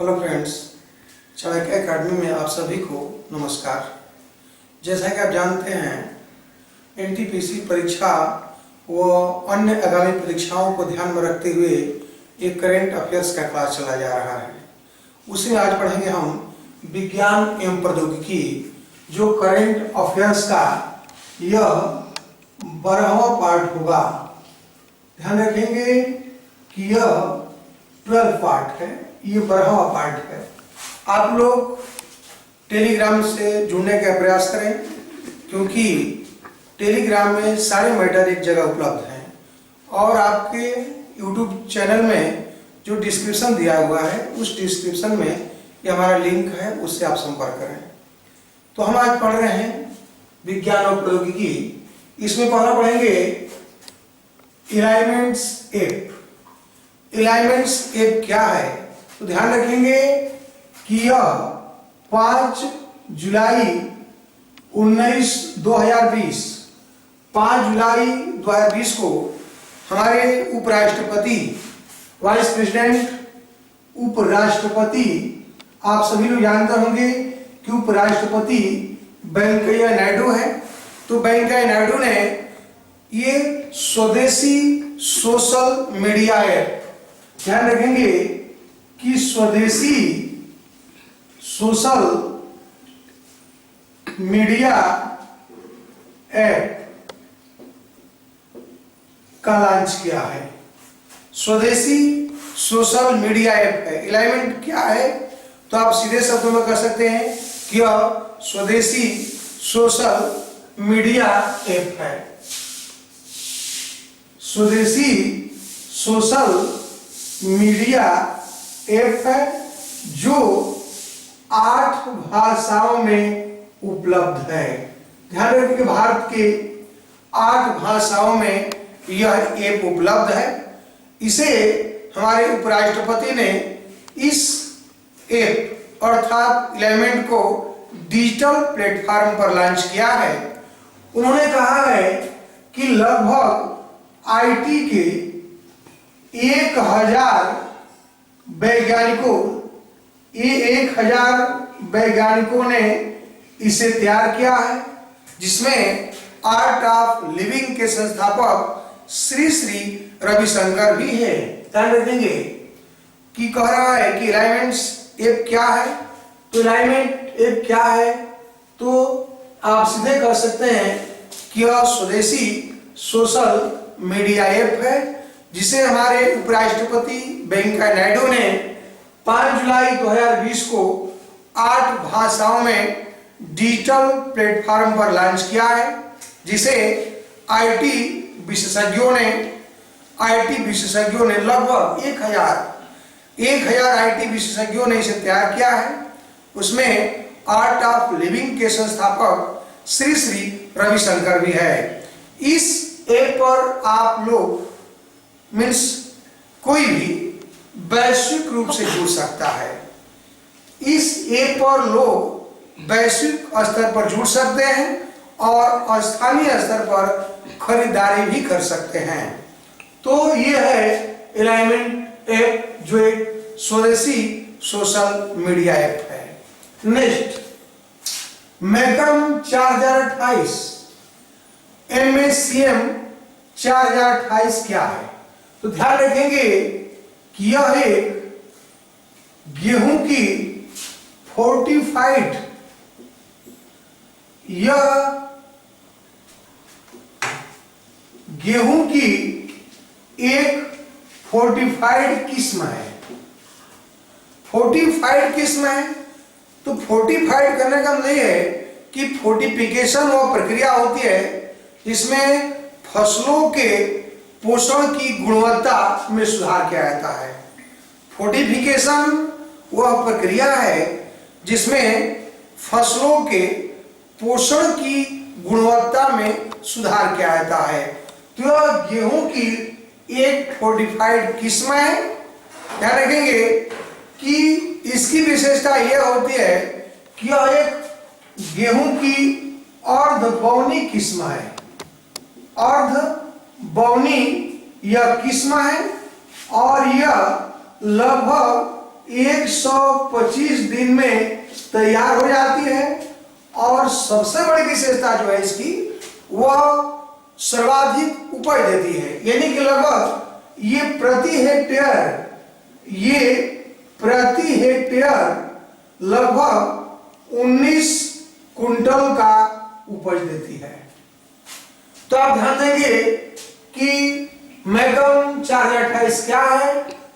Hello friends, Chanakya academy में आप सभी को नमस्कार। जैसा कि आप जानते हैं, एनटीपीसी परीक्षा व अन्य आगामी परीक्षाओं को ध्यान में रखते हुए एक करेंट अफेयर्स का क्लास चला जा रहा है। उसे आज पढ़ेंगे हम विज्ञान एवं प्रौद्योगिकी, जो करेंट अफेयर्स का यह 12वां पार्ट होगा। ध्यान रखेंगे कि यह 12 पार्ट है, ये 12वां पार्ट है। आप लोग टेलीग्राम से जुड़ने का प्रयास करें, क्योंकि टेलीग्राम में सारे मैटर एक जगह उपलब्ध हैं और आपके यूट्यूब चैनल में जो डिस्क्रिप्शन दिया हुआ है, उस डिस्क्रिप्शन में ये हमारा लिंक है, उससे आप संपर्क करें। तो हम आज पढ़ रहे हैं विज्ञान और प्रौद्योगिकी। इसमें पहला पढ़ेंगे एलाइनमेंट्स एप। एलाइनमेंट्स एप क्या है? तो ध्यान रखेंगे कि यह 5 जुलाई 5 जुलाई 2020 को हमारे उपराष्ट्रपति, वाइस प्रेसिडेंट, उपराष्ट्रपति, आप सभी लोग जानते होंगे कि उपराष्ट्रपति वेंकैया नायडू है। तो वेंकैया नायडू ने ये स्वदेशी सोशल मीडिया ऐप, ध्यान रखेंगे कि स्वदेशी सोशल मीडिया ऐप का लॉन्च किया है। स्वदेशी सोशल मीडिया ऐप है। एलाइनमेंट क्या है? तो आप सीधे शब्दों में कह सकते हैं कि यह स्वदेशी सोशल मीडिया ऐप है। स्वदेशी सोशल मीडिया ऐप है जो 8 भाषाओं में उपलब्ध है। ध्यान रखें कि भारत के 8 भाषाओं में यह ऐप उपलब्ध है। इसे हमारे उपराष्ट्रपति ने इस ऐप अर्थात एलाइनमेंट को डिजिटल प्लेटफॉर्म पर लॉन्च किया है। उन्होंने कहा है कि लगभग आईटी के 1000 वैज्ञानिकों ने इसे तैयार किया है, जिसमें आर्ट ऑफ लिविंग के संस्थापक श्री श्री रविशंकर भी है। ध्यान रखेंगे कि कह रहा है कि एलाइनमेंट्स ऐप क्या है। तो एलाइनमेंट ऐप क्या है? तो आप सीधे कह सकते हैं कि यह स्वदेशी सोशल मीडिया ऐप है, जिसे हमारे उपराष्ट्रपति वेंकैया नायडू ने 5 जुलाई 2020 को 8 भाषाओं में डिजिटल प्लेटफॉर्म पर लॉन्च किया है, जिसे आईटी विशेषज्ञों ने लगभग 1000 आईटी विशेषज्ञों ने इसे तैयार किया है। उसमें आर्ट ऑफ लिविंग के संस्थापक श्री श्री रविशंकर भी है। इस ऐप पर आप लोग कोई भी वैश्विक रूप से जुड़ सकता है। इस ऐप पर लोग वैश्विक स्तर पर जुड़ सकते हैं और स्थानीय स्तर पर खरीदारी भी कर सकते हैं। तो ये है एलाइनमेंट ऐप, जो एक स्वदेशी सोशल मीडिया ऐप है। नेक्स्ट, मैक्रम 4028 MACM 4028 क्या है? तो ध्यान रखेंगे कि यह एक गेहूं की फोर्टिफाइड किस्म है। फोर्टिफाइड किस्म है। तो फोर्टिफाइड करने का मतलब है कि फोर्टिफिकेशन वो प्रक्रिया होती है जिसमें फसलों के पोषण की गुणवत्ता में सुधार किया जाता है। फोर्टिफिकेशन वह प्रक्रिया है जिसमें फसलों के पोषण की गुणवत्ता में सुधार किया जाता है। तो यह गेहूं की एक फोर्टिफाइड किस्म है। ध्यान रखेंगे कि इसकी विशेषता यह होती है कि यह एक गेहूं की अर्धबौनी किस्म है। अर्धबौनी यह किस्म है और यह लगभग 125 दिन में तैयार हो जाती है। और सबसे बड़ी विशेषता जो है इसकी, वह सर्वाधिक उपज देती है। यानी कि लगभग ये प्रति हेक्टेयर लगभग 19 कुंटल का उपज देती है। तो आप ध्यान देंगे कि मैकम 4028 क्या है,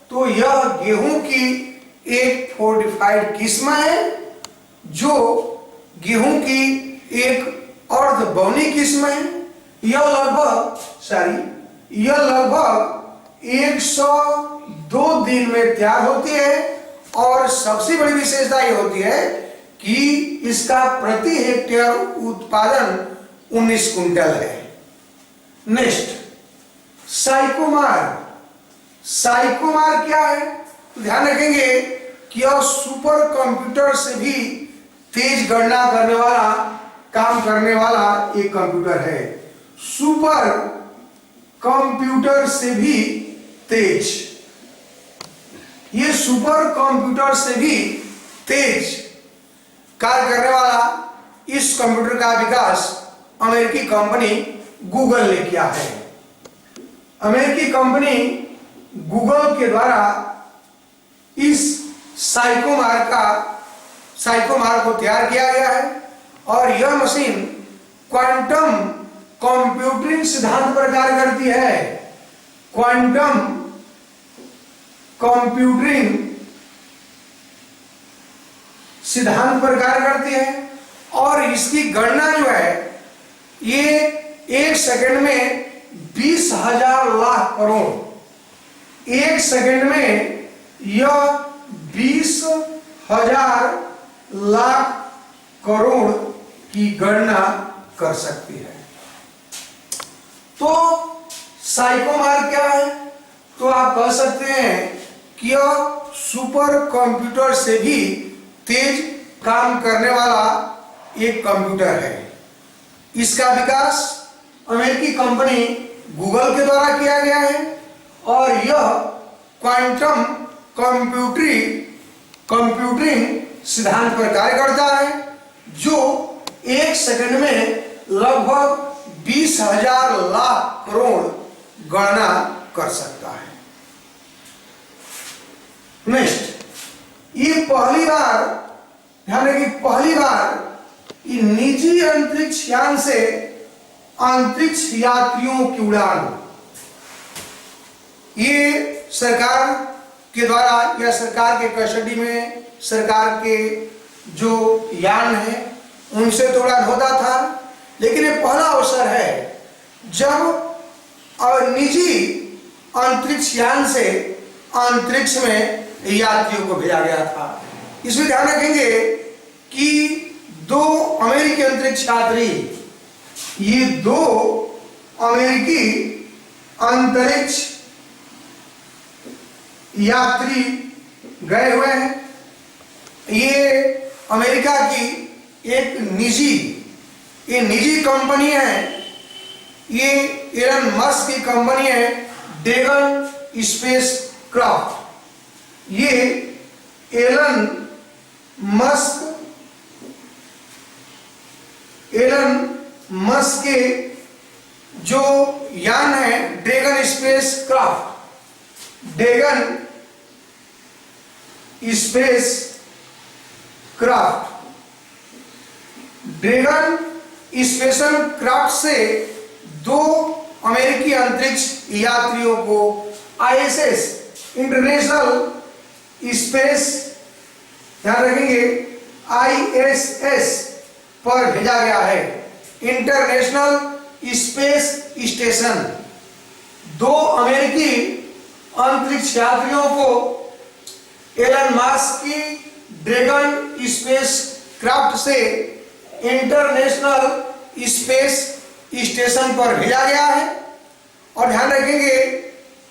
तो यह गेहूं की एक फोर्टिफाइड किस्म है, जो गेहूं की एक अर्ध बौनी किस्म है। यह लगभग 102 दिन में तैयार होती है। और सबसे बड़ी विशेषता यह होती है कि इसका प्रति हेक्टेयर उत्पादन 19 कुंटल है। नेक्स्ट, साइकोमार क्या है? तो ध्यान रखेंगे कि यह सुपर कंप्यूटर से भी तेज गणना करने वाला, काम करने वाला एक कंप्यूटर है। सुपर कंप्यूटर से भी तेज, ये सुपर कंप्यूटर से भी तेज कार्य करने वाला इस कंप्यूटर का विकास अमेरिकी कंपनी गूगल ने किया है। अमेरिकी कंपनी गूगल के द्वारा इस साइकोमार को तैयार किया गया है। और यह मशीन क्वांटम कंप्यूटिंग सिद्धांत पर कार्य करती है। क्वांटम कंप्यूटिंग सिद्धांत पर कार्य करती है। और इसकी गणना जो है, ये 1 सेकंड में 20,000 लाख करोड़, 1 सेकंड में यह 20,000 लाख करोड़ की गणना कर सकती है। तो साइकोमार क्या है? तो आप कह सकते हैं कि यह सुपर कंप्यूटर से भी तेज काम करने वाला एक कंप्यूटर है। इसका विकास अमेरिकी कंपनी गूगल के द्वारा किया गया है। और यह क्वांटम कंप्यूटिंग सिद्धांत पर कार्य करता है, जो 1 सेकंड में लगभग 20,000 लाख करोड़ गणना कर सकता है। नेक्स्ट, ये पहली बार, ध्यान रखिए, पहली बार ये निजी अंतरिक्ष यान से अंतरिक्ष यात्रियों की उड़ान, ये सरकार के द्वारा या सरकार के कस्टडी में सरकार के जो यान है उनसे तो उड़ान होता था, लेकिन ये पहला अवसर है जब निजी अंतरिक्ष यान से अंतरिक्ष में यात्रियों को भेजा गया था। इसमें ध्यान रखेंगे कि 2 अमेरिकी अंतरिक्ष यात्री, ये 2 अमेरिकी अंतरिक्ष यात्री गए हुए हैं। ये अमेरिका की एक निजी कंपनी है। ये एलन मस्क की कंपनी है, ड्रैगन स्पेस क्राफ्ट। ये एलन मस्क के जो यान है dragon space craft, dragon space craft से 2 अमेरिकी अंतरिक्ष यात्रियों को ISS इंटरनेशनल स्पेस, ध्यान रखेंगे, ISS पर भेजा गया है। इंटरनेशनल स्पेस स्टेशन 2 अमेरिकी अंतरिक्ष यात्रियों को एलन मस्क की ड्रैगन स्पेस क्राफ्ट से इंटरनेशनल स्पेस स्टेशन पर भेजा गया है। और ध्यान रखेंगे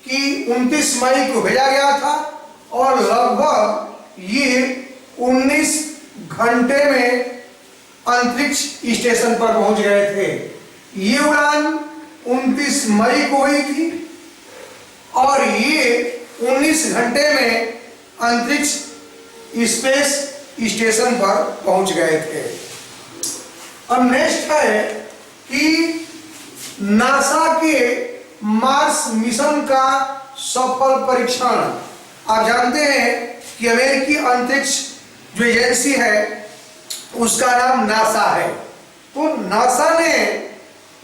कि 29 मई को भेजा गया था और लगभग ये 19 घंटे में अंतरिक्ष स्टेशन पर पहुंच गए थे। ये उड़ान 29 मई को हुई थी और ये 19 घंटे में अंतरिक्ष स्पेस स्टेशन पर पहुंच गए थे। अब नेक्स्ट है कि नासा के मार्स मिशन का सफल परीक्षण। आप जानते हैं कि अमेरिकी अंतरिक्ष जो एजेंसी है उसका नाम नासा है। तो नासा ने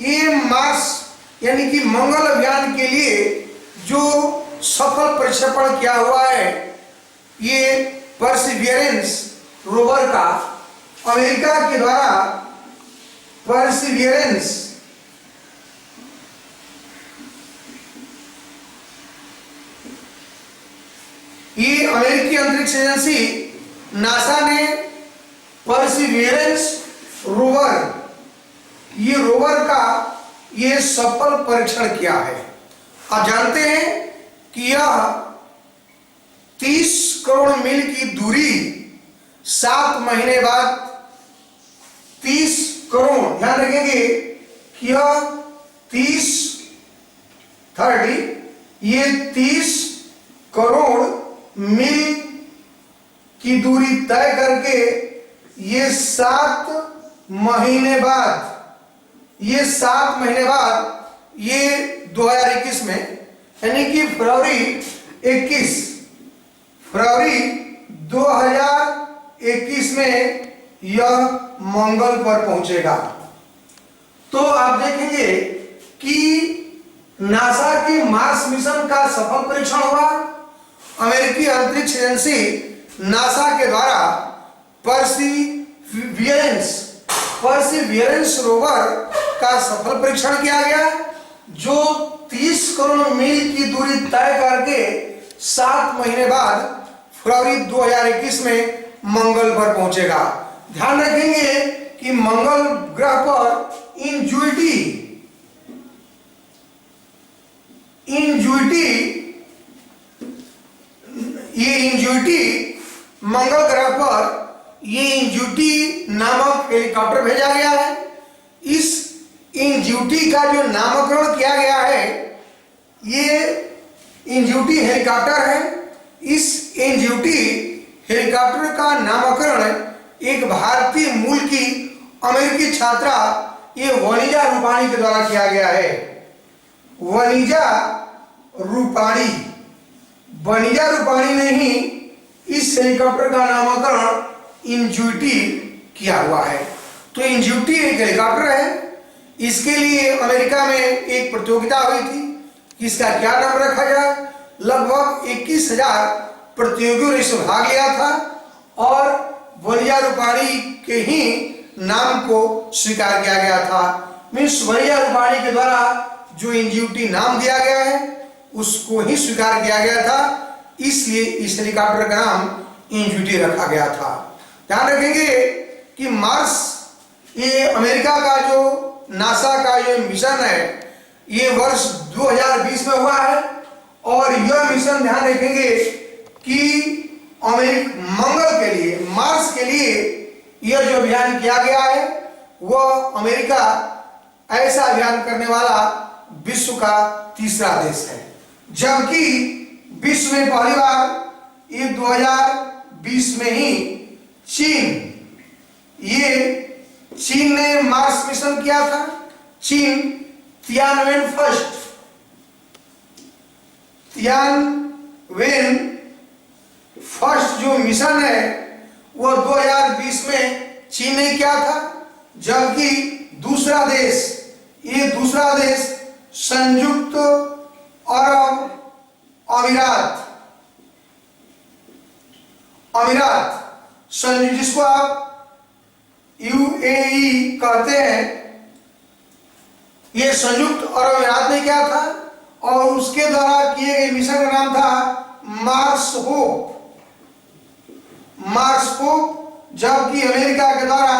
ये मार्स यानी कि मंगल अभियान के लिए जो सफल प्रक्षेपण किया हुआ है, ये परसिवियरेंस रोवर का अमेरिका के द्वारा परसिवियरेंस ये अमेरिकी अंतरिक्ष एजेंसी नासा ने परसिवियरेंस रोवर ये रोवर का ये सफल परीक्षण किया है। आप जानते हैं कि यह 30 करोड़ मील की दूरी 7 महीने बाद 30 करोड़, ध्यान रखेंगे कि यह 30 करोड़ मील की दूरी तय करके ये 7 महीने बाद ये 2021 में यानी कि फरवरी 2021 में यह मंगल पर पहुंचेगा। तो आप देखेंगे कि नासा के मार्स मिशन का सफल परीक्षण हुआ। अमेरिकी अंतरिक्ष एजेंसी नासा के द्वारा परसिवियरेंस रोवर का सफल परीक्षण किया गया, जो 30 करोड़ मील की दूरी तय करके 7 महीने बाद फरवरी 2021 में मंगल पर पहुंचेगा। ध्यान रखेंगे कि मंगल ग्रह पर इंजुटी मंगल ग्रह पर ये इंजुटी नामक हेलीकॉप्टर भेजा गया है। इस इंजुटी का जो नामकरण किया गया है, ये इंजुटी हेलीकॉप्टर है। इस इंजुटी हेलीकॉप्टर का नामकरण एक भारतीय मूल की अमेरिकी छात्रा ये वनीजा रूपाणी के द्वारा किया गया है। वनीजा रूपाणी ने ही इस हेलीकॉप्टर का नामकरण इंजुटी किया हुआ है। तो इंजुटी एक हेलीकॉप्टर है। इसके लिए अमेरिका में एक प्रतियोगिता हुई थी, इसका क्या नाम रखा जाए। लगभग 21,000 प्रतियोगियों ने इसमें भाग लिया था और वनीजा रूपाणी के ही नाम को स्वीकार किया गया था। मीन्स वनीजा रूपाणी के द्वारा जो इंजुटी नाम दिया गया है उसको ही स्वीकार किया गया था, इसलिए इस हेलीकॉप्टर का नाम इंजुटी रखा गया था। ध्यान रखेंगे कि मार्स ये अमेरिका का जो नासा का जो मिशन है ये वर्ष 2020 में हुआ है और यह मिशन ध्यान रखेंगे कि मंगल के लिए, मार्स के लिए यह जो अभियान किया गया है वह अमेरिका ऐसा अभियान करने वाला विश्व का तीसरा देश है। जबकि विश्व में पहली बार ये 2020 में ही चीन ने मार्स मिशन किया था। चीन तियानवेन फर्स्ट जो मिशन है वह 2020 में चीन ने किया था। जबकि दूसरा देश संयुक्त अरब अमीरात जिसको आप UAE कहते हैं, यह संयुक्त अरब अमीरात ने किया था और उसके द्वारा किए गए मिशन का नाम था मार्स होप। जबकि अमेरिका के द्वारा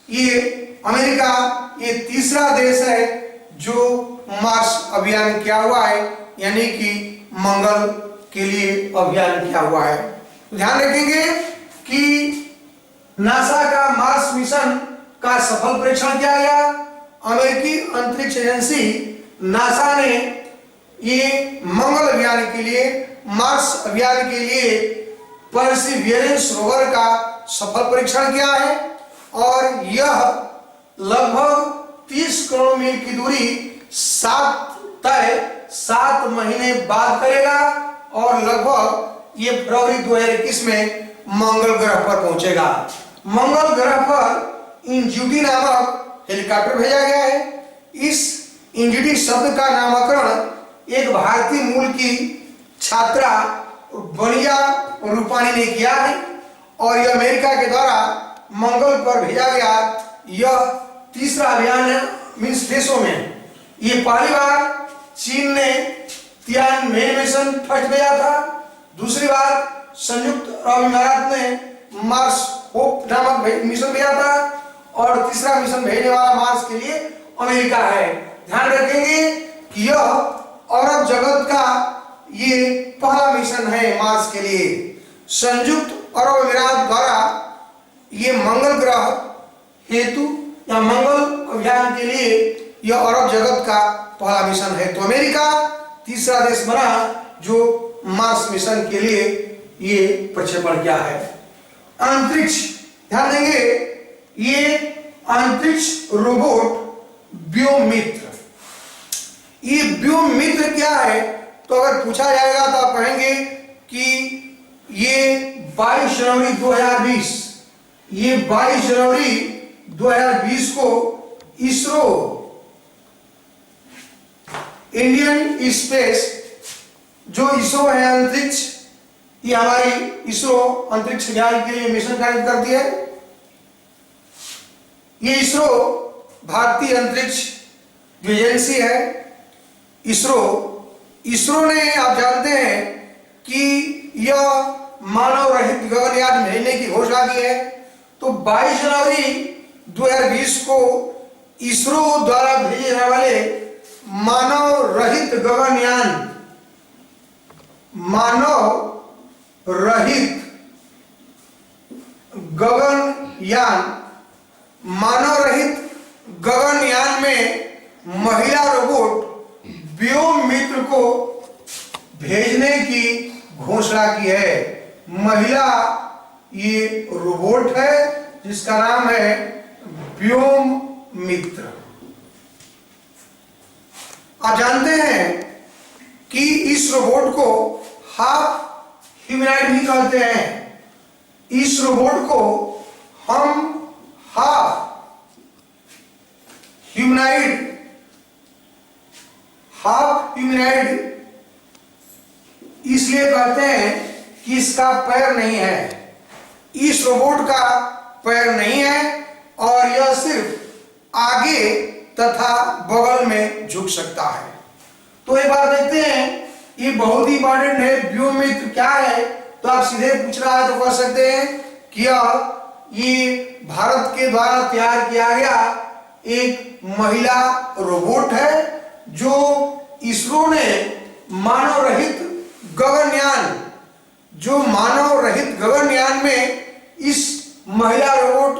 ये तीसरा देश है जो मार्स अभियान किया हुआ है, यानी कि मंगल के लिए अभियान किया हुआ है। ध्यान रखेंगे कि नासा का मार्स मिशन का सफल परीक्षण किया गया। अमेरिकी अंतरिक्ष एजेंसी नासा ने ये मंगल अभियान के लिए, मार्स अभियान के लिए परसिवियरेंस रोवर का सफल परीक्षण किया है और यह लगभग 30 करोड़ मील की दूरी 7 महीने बाद करेगा और लगभग ये फरवरी 2021 में मंगल ग्रह पर पहुंचेगा। मंगल ग्रह पर इंजुटी नामक हेलीकॉप्टर भेजा गया है। इस इंजुटी शब्द का नामकरण एक भारतीय मूल की छात्रा बनिया रूपानी ने किया है और यह अमेरिका के द्वारा मंगल पर भेजा गया यह तीसरा अभियान है। मीन्स देशों में ये पहली बार चीन ने तियानमेन मिशन फर्स्ट भेजा था, दूसरी बार संयुक्त अरब अमीरात ने मार्स होप नामक मिशन भेजा था और तीसरा मिशन भेजने वाला मार्स के लिए अमेरिका है। ध्यान रखेंगे कि यह अरब जगत का ये पहला मिशन है मार्स के लिए। संयुक्त अरब अमीरात द्वारा ये मंगल ग्रह हेतु या मंगल अभियान के लिए यह अरब जगत का पहला मिशन है। तो अमेरिका तीसरा देश बना जो मार्स मिशन के लिए ये प्रक्षेपण किया है। अंतरिक्ष, ध्यान देंगे ये अंतरिक्ष रोबोट व्योममित्र। ये व्योममित्र क्या है? तो अगर पूछा जाएगा तो आप कहेंगे कि ये 22 जनवरी 2020 ये 22 जनवरी 2020 को इसरो इंडियन स्पेस जो इसरो है अंतरिक्ष, ये हमारी इसरो अंतरिक्ष यान के लिए मिशन कार्य करती है। ये इसरो भारतीय अंतरिक्ष जो एजेंसी है इसरो ने आप जानते हैं कि यह मानव रहित गगनयान भेजने की घोषणा की है। तो 22 जनवरी 2020 को इसरो द्वारा भेजे जाने वाले मानव रहित गगनयान में महिला रोबोट व्योममित्र को भेजने की घोषणा की है। महिला ये रोबोट है जिसका नाम है व्योममित्र। आप जानते हैं कि इस रोबोट को हाफ ह्यूमनॉइड भी कहते हैं। इस रोबोट को हम हाफ ह्यूमनॉइड इसलिए कहते हैं कि इसका पैर नहीं है। इस रोबोट का पैर नहीं है और यह सिर्फ आगे तथा बगल में झुक सकता है। तो एक बार देखते हैं, ये बहुत ही इंपॉर्टेंट है। व्योममित्र क्या है? तो आप सीधे पूछ रहा है तो कह सकते हैं कि ये भारत के द्वारा तैयार किया गया एक महिला रोबोट है जो इसरो ने मानव रहित गगनयान में इस महिला रोबोट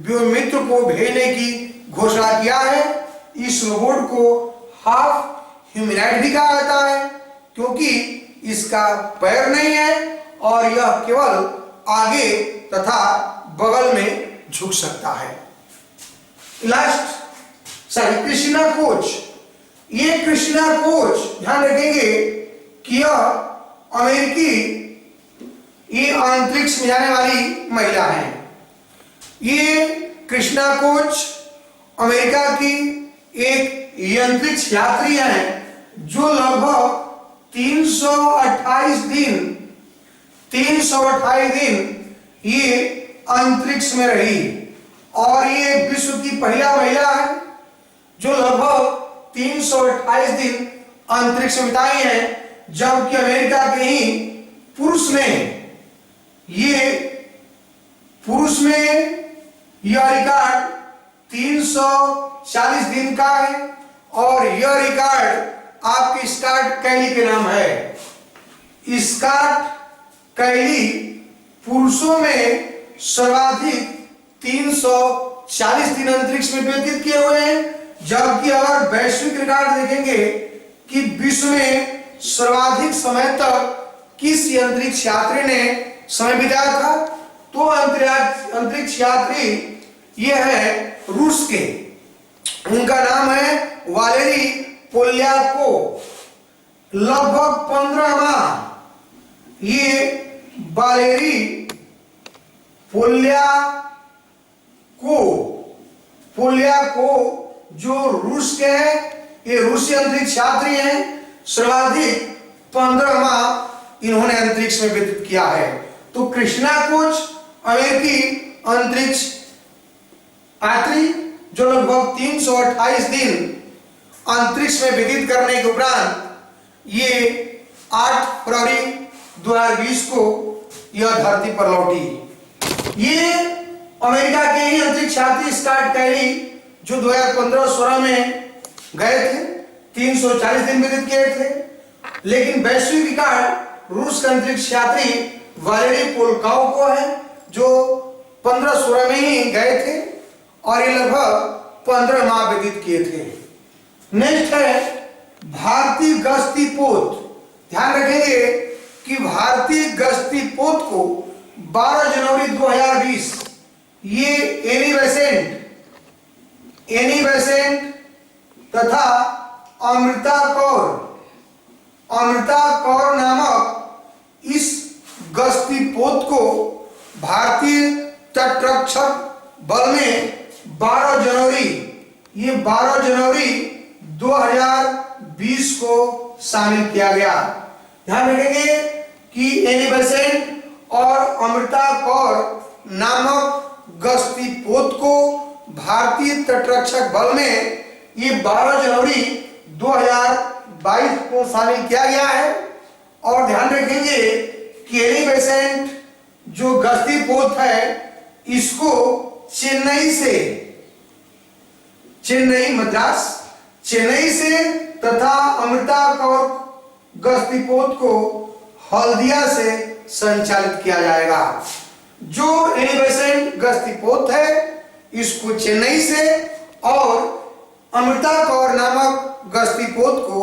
व्योममित्र को भेजने की घोषणा किया है। इस रोबोट को हाफ ह्यूमनॉइड भी कहा जाता है क्योंकि इसका पैर नहीं है और यह केवल आगे तथा बगल में झुक सकता है। कृष्णा कोच। ये कृष्णा कोच, ध्यान रखेंगे कि यह अमेरिकी ये अंतरिक्ष में जाने वाली महिला है। ये कृष्णा कोच अमेरिका की एक अंतरिक्ष यात्री है जो लगभग 328 दिन ये अंतरिक्ष में रही और ये विश्व की पहला महिला है जो लगभग 328 दिन अंतरिक्ष में बिताई है, जबकि अमेरिका के ही पुरुष में यह रिकॉर्ड 340 दिन का है और यह रिकॉर्ड आपके स्कॉट कैली के नाम है। स्कॉट कैली पुरुषों में सर्वाधिक 340 दिन अंतरिक्ष में व्यतीत किए हुए हैं, जबकि अगर वैश्विक रिकॉर्ड देखेंगे कि विश्व में सर्वाधिक समय तक किस अंतरिक्ष यात्री ने समय बिताया था। तो अंतरिक्ष यात्री ये है रूस के, उनका नाम है वालेरी पोल्याकोव। लगभग 15 माह ये वालेरी पोल्याकोव जो रूस के हैं, ये रूसी अंतरिक्ष यात्री हैं। सर्वाधिक 15 माह इन्होंने अंतरिक्ष में व्यतीत किया है। तो कृष्णा कोच अमेरिकी अंतरिक्ष यात्री जो लगभग 328 दिन अंतरिक्ष में व्यतीत करने के उपरांत ये 8 फरवरी 2020 को यह धरती पर लौटी। ये अमेरिका के ही अंतरिक्ष यात्री स्कॉट कैली जो 2015-16 में गए थे, 340 दिन व्यतीत किए थे। लेकिन वैश्विक रिकॉर्ड रूस का अंतरिक्ष यात्री वालेरी पोल्याकोव को है जो 15-16 में ही गए थे और ये लगभग 15 माह व्यतीत किए थे। नेक्स्ट है भारतीय गश्ती पोत। ध्यान रखेंगे कि भारतीय गश्ती पोत को 12 जनवरी 2020 ये एनी बेसेंट तथा अमृता कौर नामक इस गश्ती पोत को भारतीय तटरक्षक बल में 12 जनवरी 2020 को शामिल किया गया। ध्यान रखेंगे कि एनी बेसेंट और अमृता कौर नामक गश्ती पोत को भारतीय तटरक्षक बल में ये 12 जनवरी 2022 को शामिल किया गया है। और ध्यान रखेंगे कि एनी बेसेंट जो गश्ती पोत है इसको चेन्नई से तथा अमृता कौर गश्ती पोत को हल्दिया से संचालित किया जाएगा। जो एनी बेसेंट गश्ती पोत है इसको चेन्नई से और अमृता कौर नामक गश्ती पोत को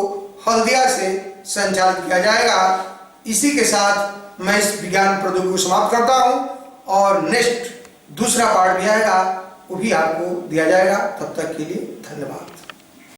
हल्दिया से संचालित किया जाएगा। इसी के साथ मैं इस विज्ञान प्रदूषण को समाप्त करता हूं और नेक्स्ट दूसरा पार्ट भी आएगा, वो भी आपको दिया जाएगा। तब तक के लिए धन्यवाद।